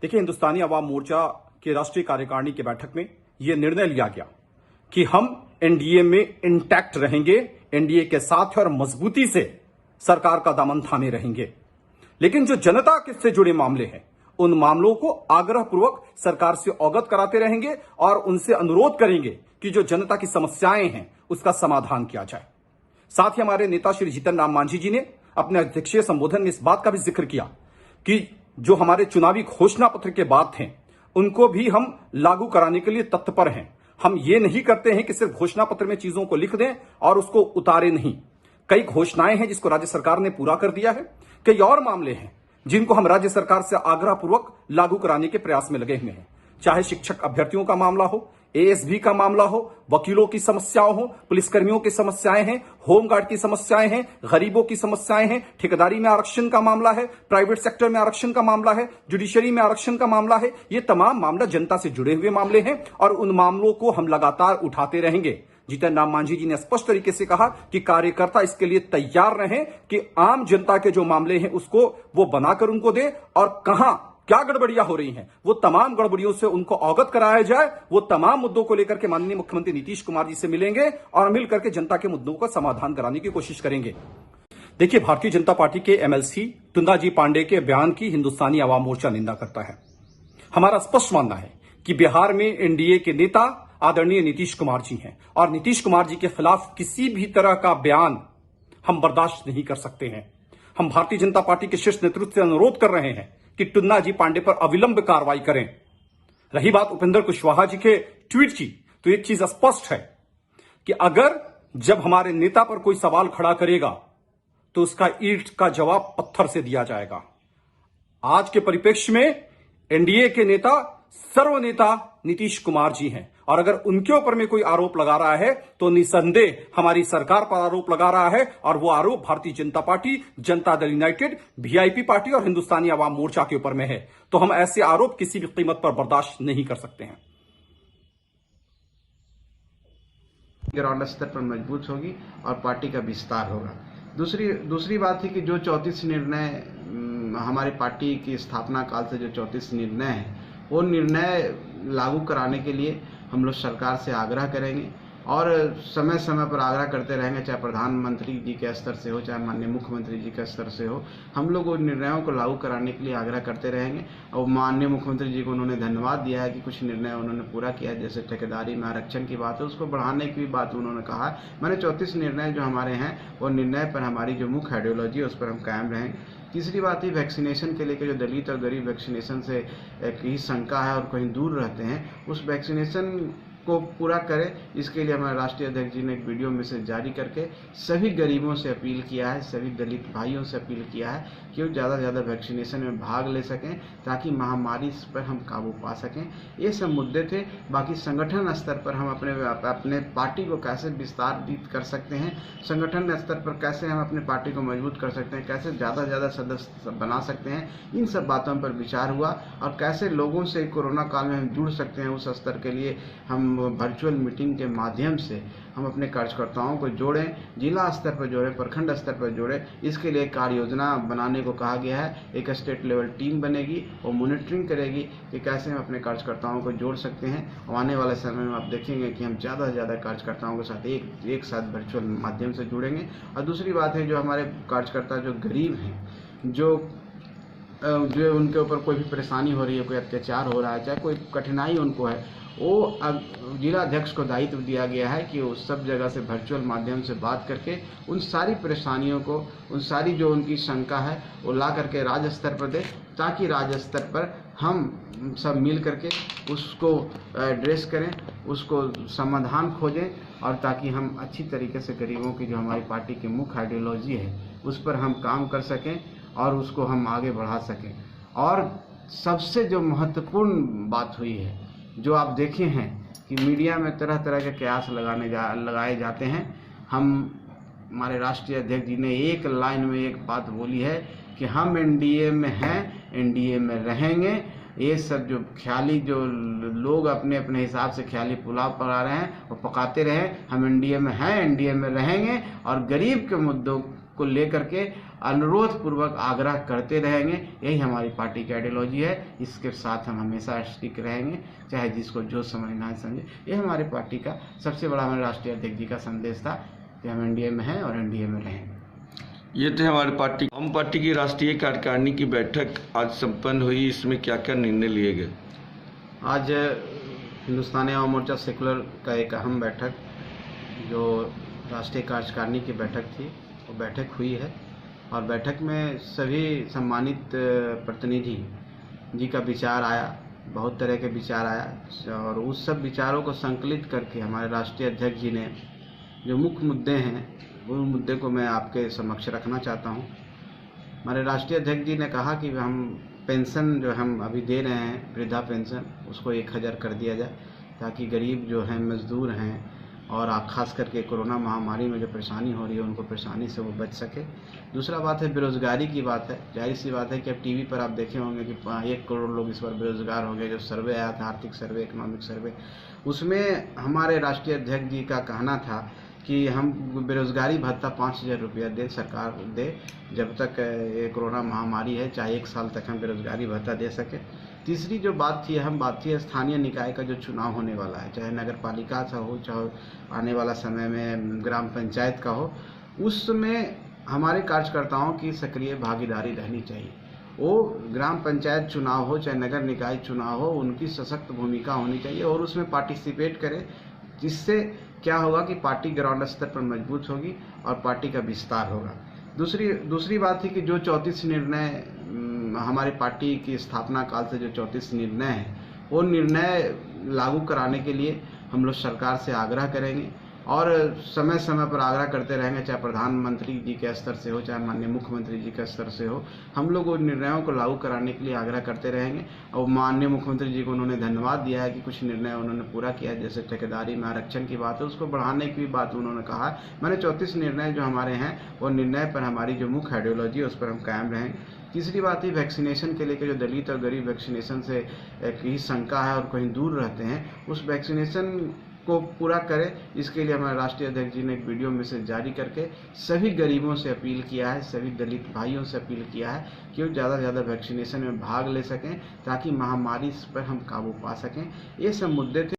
देखिए, हिंदुस्तानी अवाम मोर्चा के राष्ट्रीय कार्यकारिणी की बैठक में यह निर्णय लिया गया कि हम एनडीए में इंटैक्ट रहेंगे, एनडीए के साथ और मजबूती से सरकार का दामन थामे रहेंगे। लेकिन जो जनता से जुड़े मामले हैं, उन मामलों को आग्रहपूर्वक सरकार से अवगत कराते रहेंगे और उनसे अनुरोध करेंगे कि जो जनता की समस्याएं हैं उसका समाधान किया जाए। साथ ही हमारे नेता श्री जीतन राम मांझी जी ने अपने अध्यक्षीय संबोधन में इस बात का भी जिक्र किया कि जो हमारे चुनावी घोषणा पत्र के बाद थे उनको भी हम लागू कराने के लिए तत्पर हैं। हम ये नहीं करते हैं कि सिर्फ घोषणा पत्र में चीजों को लिख दें और उसको उतारे नहीं। कई घोषणाएं हैं जिसको राज्य सरकार ने पूरा कर दिया है, कई और मामले हैं जिनको हम राज्य सरकार से आग्रहपूर्वक लागू कराने के प्रयास में लगे हुए हैं। चाहे शिक्षक अभ्यर्थियों का मामला हो, एएसबी का मामला हो, वकीलों की समस्याओं हो, पुलिसकर्मियों की समस्याएं हैं, होमगार्ड की समस्याएं हैं, गरीबों की समस्याएं हैं, ठेकेदारी में आरक्षण का मामला है, प्राइवेट सेक्टर में आरक्षण का मामला है, जुडिशरी में आरक्षण का मामला है। ये तमाम मामला जनता से जुड़े हुए मामले हैं और उन मामलों को हम लगातार उठाते रहेंगे। जीतन राम मांझी जी ने स्पष्ट तरीके से कहा कि कार्यकर्ता इसके लिए तैयार रहें कि आम जनता के जो मामले हैं उसको वो बनाकर उनको दे और कहां क्या गड़बड़ियां हो रही हैं वो तमाम गड़बड़ियों से उनको अवगत कराया जाए। वो तमाम मुद्दों को लेकर के माननीय मुख्यमंत्री नीतीश कुमार जी से मिलेंगे और मिलकर के जनता के मुद्दों का समाधान कराने की कोशिश करेंगे। देखिए, भारतीय जनता पार्टी के एमएलसी टुन्ना जी पांडे के बयान की हिंदुस्तानी अवाम मोर्चा निंदा करता है। हमारा स्पष्ट मानना है कि बिहार में एनडीए के नेता आदरणीय नीतीश कुमार जी हैं और नीतीश कुमार जी के खिलाफ किसी भी तरह का बयान हम बर्दाश्त नहीं कर सकते हैं। हम भारतीय जनता पार्टी के शीर्ष नेतृत्व से अनुरोध कर रहे हैं कि टुन्ना जी पांडे पर अविलंब कार्रवाई करें। रही बात उपेंद्र कुशवाहा जी के ट्वीट की, तो एक चीज स्पष्ट है कि अगर जब हमारे नेता पर कोई सवाल खड़ा करेगा तो उसका ईंट का जवाब पत्थर से दिया जाएगा। आज के परिप्रेक्ष्य में एनडीए के नेता सर्वनेता नीतीश कुमार जी हैं और अगर उनके ऊपर में कोई आरोप लगा रहा है तो निसंदेह हमारी सरकार पर आरोप लगा रहा है और वो आरोप Bharatiya Janata party, Janata Dal United, VIP party और हिंदुस्तानी अवाम मोर्चा के ऊपर में है। तो हम ऐसे आरोप किसी भी कीमत पर बर्दाश्त नहीं कर सकते हैं। ग्राउंड स्तर पर मजबूत होगी और पार्टी का विस्तार होगा। दूसरी बात थी कि जो 34 निर्णय हमारी पार्टी की स्थापना काल से जो 34 निर्णय हैं वो निर्णय लागू कराने के लिए हम लोग सरकार से आग्रह करेंगे और समय समय पर आग्रह करते रहेंगे, चाहे प्रधानमंत्री जी के स्तर से हो, चाहे माननीय मुख्यमंत्री जी के स्तर से हो। हम लोग उन निर्णयों को लागू कराने के लिए आग्रह करते रहेंगे और माननीय मुख्यमंत्री जी को उन्होंने धन्यवाद दिया है कि कुछ निर्णय उन्होंने पूरा किया है। जैसे ठेकेदारी में आरक्षण की बात है, उसको बढ़ाने की भी बात उन्होंने कहा है। मैंने 34 निर्णय जो हमारे हैं वो निर्णय पर हमारी जो मुख्य आइडियोलॉजी है उस पर हम कायम रहेंगे। तीसरी बात है वैक्सीनेशन के लेकर जो दलित और गरीब वैक्सीनेशन से कहीं शंका है और कहीं दूर रहते हैं, उस वैक्सीनेशन को पूरा करें। इसके लिए हमारे राष्ट्रीय अध्यक्ष जी ने एक वीडियो मैसेज जारी करके सभी गरीबों से अपील किया है, सभी दलित भाइयों से अपील किया है कि वो ज़्यादा से ज़्यादा वैक्सीनेशन में भाग ले सकें ताकि महामारी पर हम काबू पा सकें। ये सब मुद्दे थे। बाकी संगठन स्तर पर हम अपने पार्टी को कैसे विस्तारित कर सकते हैं, संगठन स्तर पर कैसे हम अपने पार्टी को मजबूत कर सकते हैं, कैसे ज़्यादा से ज़्यादा सदस्य बना सकते हैं, इन सब बातों पर विचार हुआ और कैसे लोगों से कोरोना काल में हम जुड़ सकते हैं। उस स्तर के लिए हम वर्चुअल मीटिंग के माध्यम से हम अपने कार्यकर्ताओं को जोड़ें, जिला स्तर पर जोड़ें, प्रखंड स्तर पर जोड़ें। इसके लिए कार्य योजना बनाने को कहा गया है। एक स्टेट लेवल टीम बनेगी और मॉनिटरिंग करेगी कि कैसे हम अपने कार्यकर्ताओं को जोड़ सकते हैं। और आने वाले समय में आप देखेंगे कि हम ज़्यादा से ज़्यादा कार्यकर्ताओं के साथ एक साथ वर्चुअल माध्यम से जुड़ेंगे। और दूसरी बात है, जो हमारे कार्यकर्ता जो गरीब हैं, जो उनके ऊपर कोई भी परेशानी हो रही है, कोई अत्याचार हो रहा है, चाहे कोई कठिनाई उनको है, वो जिला अध्यक्ष को दायित्व दिया गया है कि वो सब जगह से वर्चुअल माध्यम से बात करके उन सारी परेशानियों को, उन सारी जो उनकी शंका है वो ला करके राज्य स्तर पर दे, ताकि राज्य स्तर पर हम सब मिल करके उसको एड्रेस करें, उसको समाधान खोजें और ताकि हम अच्छी तरीके से गरीबों की जो हमारी पार्टी की मुख्य आइडियोलॉजी है उस पर हम काम कर सकें और उसको हम आगे बढ़ा सकें। और सबसे जो महत्वपूर्ण बात हुई है, जो आप देखे हैं कि मीडिया में तरह तरह के कयास लगाए जाते हैं, हमारे राष्ट्रीय अध्यक्ष जी ने एक लाइन में एक बात बोली है कि हम एनडीए में हैं, एनडीए में रहेंगे। ये सब जो ख्याली जो लोग अपने अपने हिसाब से ख्याली पुलाव पका रहे हैं वो पकाते रहे। हम एनडीए में हैं, एनडीए में रहेंगे और गरीब के मुद्दों को लेकर के अनुरोध पूर्वक आग्रह करते रहेंगे। यही हमारी पार्टी की आइडियोलॉजी है, इसके साथ हम हमेशा स्टिक रहेंगे, चाहे जिसको जो समझना है समझे। ये हमारी पार्टी का सबसे बड़ा हमारे राष्ट्रीय अध्यक्ष जी का संदेश था कि हम एनडीए में हैं और एनडीए में रहेंगे। ये थे हमारे पार्टी हम पार्टी की राष्ट्रीय कार्यकारिणी की बैठक आज संपन्न हुई। इसमें क्या क्या निर्णय लिए गए? आज हिंदुस्तानी आवाम मोर्चा सेकुलर का एक अहम बैठक जो राष्ट्रीय कार्यकारिणी की बैठक थी वो बैठक हुई है और बैठक में सभी सम्मानित प्रतिनिधि जी का विचार आया, बहुत तरह के विचार आया और उस सब विचारों को संकलित करके हमारे राष्ट्रीय अध्यक्ष जी ने जो मुख्य मुद्दे हैं उन मुद्दे को मैं आपके समक्ष रखना चाहता हूं। हमारे राष्ट्रीय अध्यक्ष जी ने कहा कि हम पेंशन जो हम अभी दे रहे हैं वृद्धा पेंशन उसको 1000 कर दिया जाए ताकि गरीब जो हैं मजदूर हैं और खास करके कोरोना महामारी में जो परेशानी हो रही है उनको परेशानी से वो बच सके। दूसरा बात है बेरोज़गारी की बात है। जाहिर सी बात है कि अब टीवी पर आप देखे होंगे कि 1 करोड़ लोग इस बार बेरोज़गार हो गए। जो सर्वे आया था आर्थिक सर्वे, इकोनॉमिक सर्वे, उसमें हमारे राष्ट्रीय अध्यक्ष जी का कहना था कि हम बेरोज़गारी भत्ता 5000 रुपया दे, सरकार दे, जब तक ये कोरोना महामारी है, चाहे 1 साल तक हम बेरोज़गारी भत्ता दे सके। तीसरी जो बात थी, अहम बात थी, स्थानीय निकाय का जो चुनाव होने वाला है, चाहे नगर पालिका का हो, चाहे आने वाला समय में ग्राम पंचायत का हो, उसमें हमारे कार्यकर्ताओं की सक्रिय भागीदारी रहनी चाहिए। वो ग्राम पंचायत चुनाव हो चाहे नगर निकाय चुनाव हो, उनकी सशक्त भूमिका होनी चाहिए और उसमें पार्टिसिपेट करें, जिससे क्या होगा कि पार्टी ग्राउंड स्तर पर मजबूत होगी और पार्टी का विस्तार होगा। दूसरी बात थी कि जो 34 निर्णय हमारी पार्टी की स्थापना काल से जो 34 निर्णय हैं वो निर्णय लागू कराने के लिए हम लोग सरकार से आग्रह करेंगे और समय समय पर आग्रह करते रहेंगे, चाहे प्रधानमंत्री जी के स्तर से हो चाहे माननीय मुख्यमंत्री जी के स्तर से हो। हम लोग उन निर्णयों को लागू कराने के लिए आग्रह करते रहेंगे और माननीय मुख्यमंत्री जी को उन्होंने धन्यवाद दिया है कि कुछ निर्णय उन्होंने पूरा किया है, जैसे ठेकेदारी में आरक्षण की बात है उसको बढ़ाने की भी बात उन्होंने कहा है। मैंने 34 निर्णय जो हमारे हैं वो निर्णय पर हमारी जो मुख्य आइडियोलॉजी है उस पर हम कायम रहेंगे। तीसरी बात है वैक्सीनेशन के लेकर जो दलित और गरीब वैक्सीनेशन से कहीं शंका है और कहीं दूर रहते हैं, उस वैक्सीनेशन को पूरा करें। इसके लिए हमारे राष्ट्रीय अध्यक्ष जी ने एक वीडियो मैसेज जारी करके सभी गरीबों से अपील किया है, सभी दलित भाइयों से अपील किया है कि वो ज़्यादा से ज़्यादा वैक्सीनेशन में भाग ले सकें ताकि महामारी पर हम काबू पा सकें। ये सब मुद्दे थे।